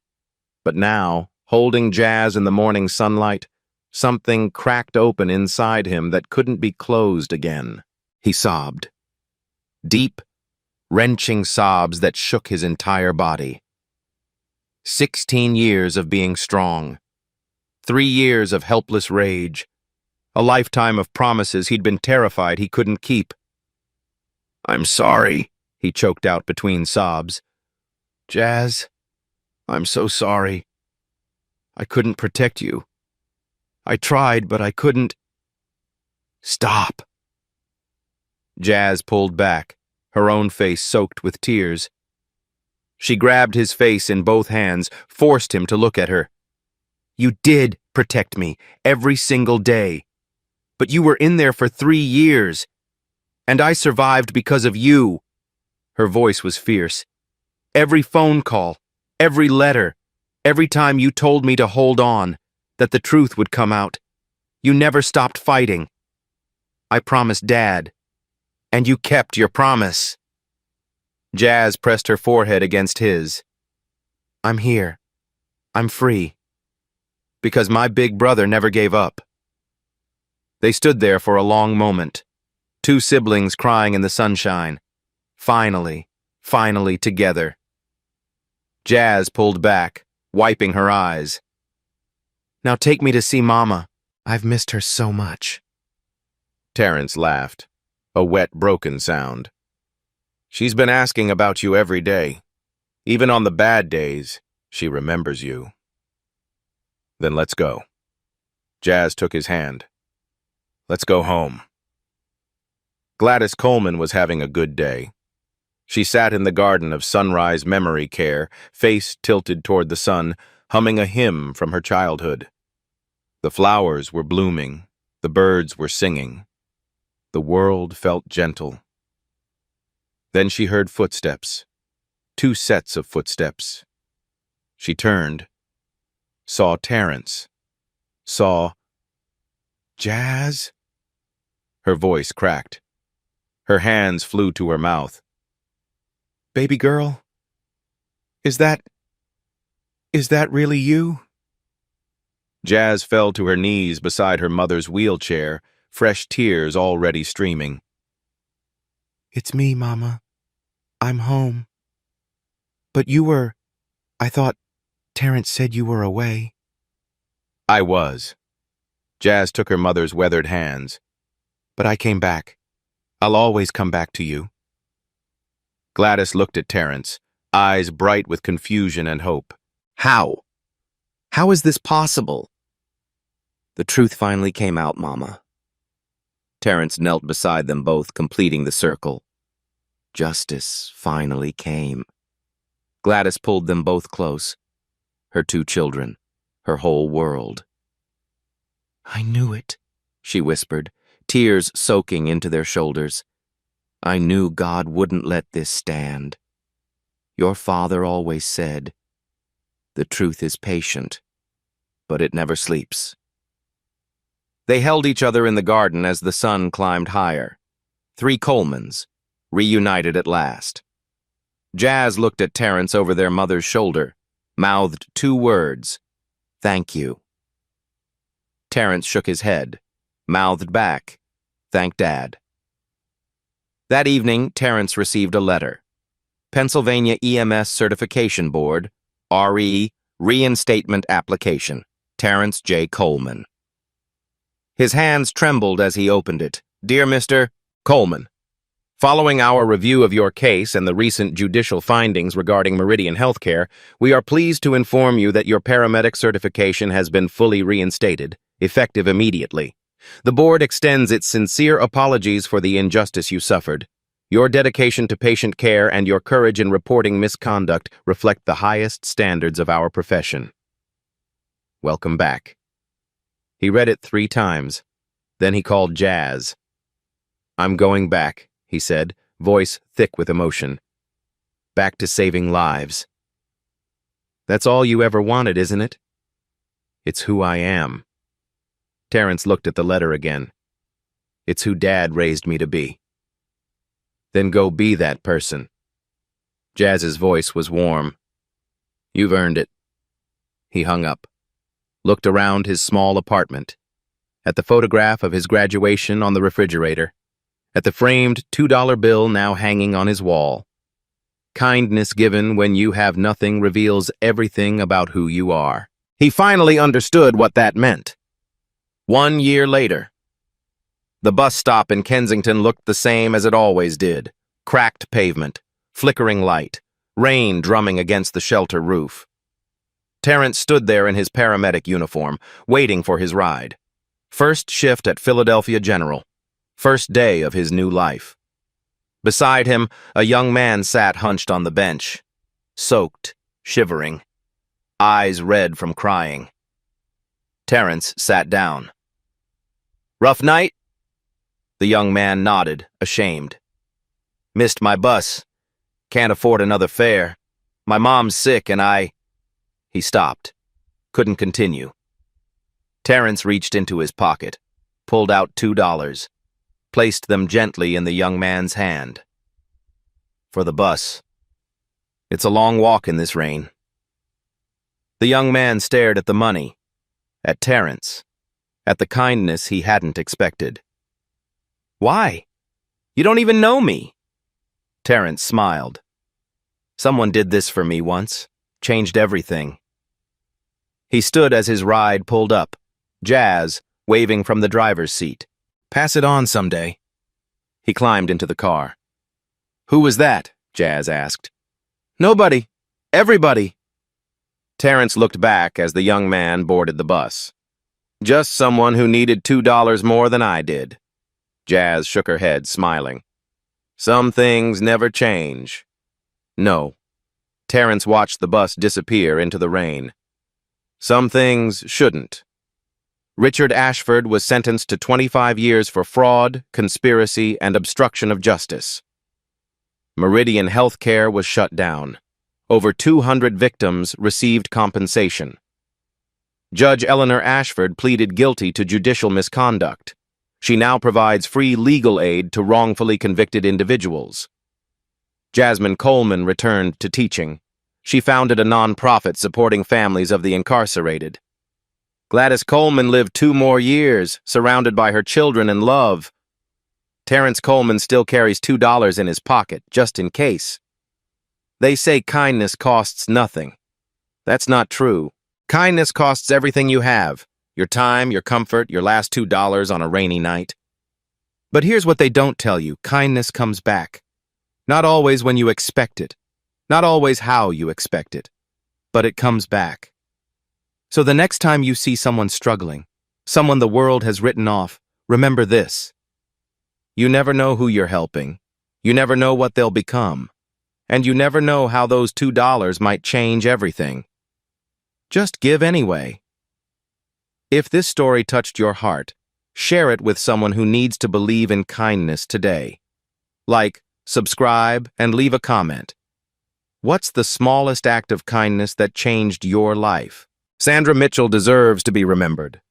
But now, holding Jazz in the morning sunlight, something cracked open inside him that couldn't be closed again. He sobbed. Deep, wrenching sobs that shook his entire body. 16 years of being strong. 3 years of helpless rage. A lifetime of promises he'd been terrified he couldn't keep. "I'm sorry," he choked out between sobs. "Jazz, I'm so sorry. I couldn't protect you. I tried, but I couldn't." "Stop." Jazz pulled back, her own face soaked with tears. She grabbed his face in both hands, forced him to look at her. "You did protect me every single day. But you were in there for 3 years. And I survived because of you." Her voice was fierce. "Every phone call, every letter, every time you told me to hold on, that the truth would come out. You never stopped fighting. I promised Dad, and you kept your promise." Jazz pressed her forehead against his. "I'm here. I'm free. Because my big brother never gave up." They stood there for a long moment, two siblings crying in the sunshine. Finally together. Jazz pulled back, wiping her eyes. "Now take me to see Mama. I've missed her so much." Terrence laughed, a wet, broken sound. "She's been asking about you every day. Even on the bad days, she remembers you." "Then let's go." Jazz took his hand. "Let's go home." Gladys Coleman was having a good day. She sat in the garden of Sunrise Memory Care, face tilted toward the sun, humming a hymn from her childhood. The flowers were blooming, the birds were singing. The world felt gentle. Then she heard footsteps, 2 sets of footsteps. She turned, saw Terrence, saw Jazz. Her voice cracked. Her hands flew to her mouth. "Baby girl, is that really you?" Jazz fell to her knees beside her mother's wheelchair, fresh tears already streaming. "It's me, Mama. I'm home. But I thought Terrence said you were away." "I was." Jazz took her mother's weathered hands. "But I came back. I'll always come back to you." Gladys looked at Terrence, eyes bright with confusion and hope. "How? How is this possible?" "The truth finally came out, Mama." Terrence knelt beside them both, completing the circle. Justice finally came. Gladys pulled them both close. Her 2 children, her whole world. "I knew it," she whispered, tears soaking into their shoulders. "I knew God wouldn't let this stand. Your father always said, the truth is patient, but it never sleeps." They held each other in the garden as the sun climbed higher. 3 Colemans, reunited at last. Jazz looked at Terrence over their mother's shoulder, mouthed 2 words, "Thank you." Terrence shook his head, mouthed back, "Thank Dad." That evening, Terrence received a letter. Pennsylvania EMS Certification Board, RE, Reinstatement Application, Terrence J. Coleman. His hands trembled as he opened it. "Dear Mr. Coleman, following our review of your case and the recent judicial findings regarding Meridian Healthcare, we are pleased to inform you that your paramedic certification has been fully reinstated, effective immediately. The board extends its sincere apologies for the injustice you suffered. Your dedication to patient care and your courage in reporting misconduct reflect the highest standards of our profession. Welcome back." He read it 3 times. Then he called Jazz. "I'm going back," he said, voice thick with emotion. "Back to saving lives. That's all you ever wanted, isn't it?" "It's who I am." Terrence looked at the letter again. "It's who Dad raised me to be." "Then go be that person." Jazz's voice was warm. "You've earned it." He hung up, looked around his small apartment, at the photograph of his graduation on the refrigerator, at the framed $2 bill now hanging on his wall. Kindness given when you have nothing reveals everything about who you are. He finally understood what that meant. 1 year later. The bus stop in Kensington looked the same as it always did. Cracked pavement, flickering light, rain drumming against the shelter roof. Terrence stood there in his paramedic uniform, waiting for his ride. First shift at Philadelphia General. First day of his new life. Beside him, a young man sat hunched on the bench, soaked, shivering, eyes red from crying. Terrence sat down. "Rough night?" The young man nodded, ashamed. "Missed my bus. Can't afford another fare. My mom's sick and I—" He stopped. Couldn't continue. Terrence reached into his pocket, pulled out $2, placed them gently in the young man's hand. "For the bus. It's a long walk in this rain." The young man stared at the money, at Terrence, at the kindness he hadn't expected. "Why? You don't even know me." Terrence smiled. "Someone did this for me once, changed everything." He stood as his ride pulled up, Jazz waving from the driver's seat. "Pass it on someday." He climbed into the car. "Who was that?" Jazz asked. "Nobody. Everybody." Terrence looked back as the young man boarded the bus. "Just someone who needed $2 more than I did." Jazz shook her head, smiling. "Some things never change." No. Terrence watched the bus disappear into the rain. Some things shouldn't. Richard Ashford was sentenced to 25 years for fraud, conspiracy, and obstruction of justice. Meridian Healthcare was shut down. Over 200 victims received compensation. Judge Eleanor Ashford pleaded guilty to judicial misconduct. She now provides free legal aid to wrongfully convicted individuals. Jasmine Coleman returned to teaching. She founded a nonprofit supporting families of the incarcerated. Gladys Coleman lived 2 more years, surrounded by her children and love. Terrence Coleman still carries $2 in his pocket, just in case. They say kindness costs nothing. That's not true. Kindness costs everything you have. Your time, your comfort, your last $2 on a rainy night. But here's what they don't tell you. Kindness comes back. Not always when you expect it. Not always how you expect it. But it comes back. So the next time you see someone struggling, someone the world has written off, remember this. You never know who you're helping. You never know what they'll become. And you never know how those $2 might change everything. Just give anyway. If this story touched your heart, share it with someone who needs to believe in kindness today. Like, subscribe, and leave a comment. What's the smallest act of kindness that changed your life? Sandra Mitchell deserves to be remembered.